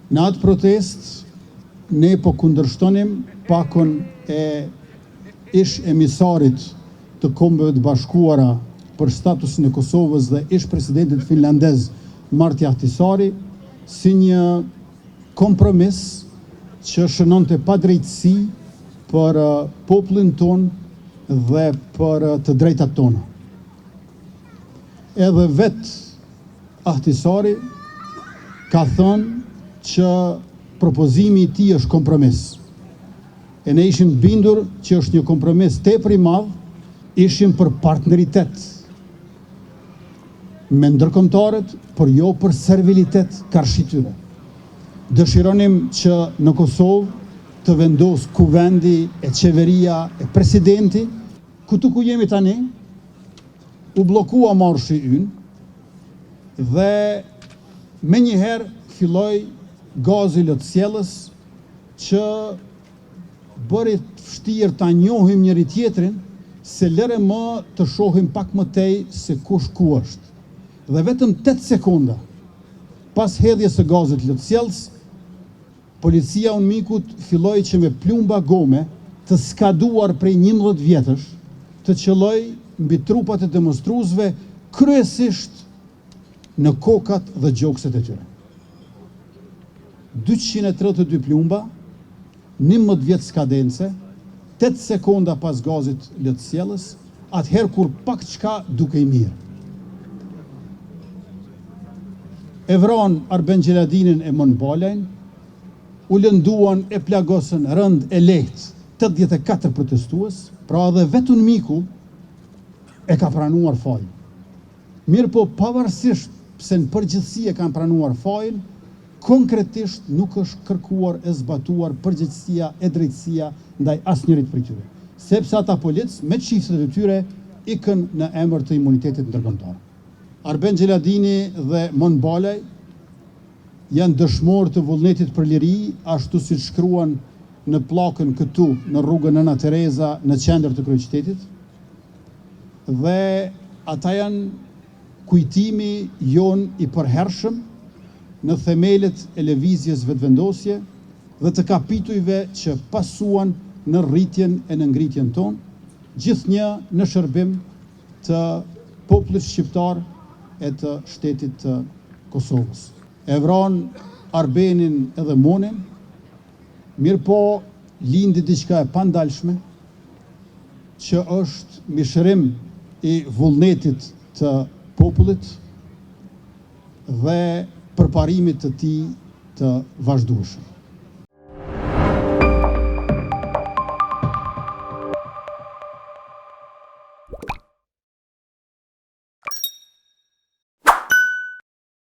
Në atë protest, ne po kundërshtonim pakon e ish emisarit të Kombeve të Bashkuara për statusin e Kosovës dhe ish presidentit finlandez Marti Ahtisaari si një kompromis që shënonte padrejtësi për popullin ton dhe për të drejtat tona. Edhe vetë Ahtisaari ka thënë që propozimi i tij është kompromis. E ne ishim bindur që është një kompromis tepër i madh, ishim për partneritet me ndërkombëtarët, por jo për servilitet karshi tyre. Dëshironim që në Kosovë të vendos kuvendi, e qeveria, e presidenti. Këtu ku jemi tani, u blokua marshi ynë dhe me njëherë filloi gazi lotësjellës që bëri vështirë ta njohim njëri tjetrin, se lëre më të shohim pak më tej se kush ku është. Dhe vetëm 8 sekonda pas hedhjes së gazit lotësjellës, policia Unmikut filloi që me plumba gome të skaduar prej 11 vjetësh të qelloi mbi trupat e demonstruesve, kryesisht në kokat dhe gjokset e tyre. 232 plumba, 11 vjet skadence, 8 sekonda pas gazit lotësjellës, atëherë kur pak çka dukej mirë. E vranë Arben Gjeladinin e Mon Balajn, u lënduan e plagosën rënd e lehtë 84 protestues, pra edhe vetë Unmiku e ka pranuar fajin. Mirë po pavarësisht pse në përgjithësi e kanë pranuar fajin, konkretisht nuk është kërkuar e zbatuar përgjegjësia e drejtësia ndaj asnjërit prej tyre, sepse ata polic me çiftet e tyre ikën në emër të imunitetit ndërkombëtar. Arben Gjeladini dhe Mon Balaj janë dëshmorë të vullnetit për liri, ashtu si shkruan në pllakën këtu në rrugën Nëna Tereza në qendër të kryeqytetit, dhe ata janë kujtimi jon i përhershëm në themelet e lëvizjes vetëvendosje dhe të kapitujve që pasuan në rritjen e në ngritjen tonë, gjithnjë në shërbim të popullit shqiptar e të shtetit të Kosovës. E vranë Arbenin edhe Monin, mirë po lindi diçka e pandalshme, që është mishërim i vullnetit të popullit dhe përparimit të tij të vazhdueshëm.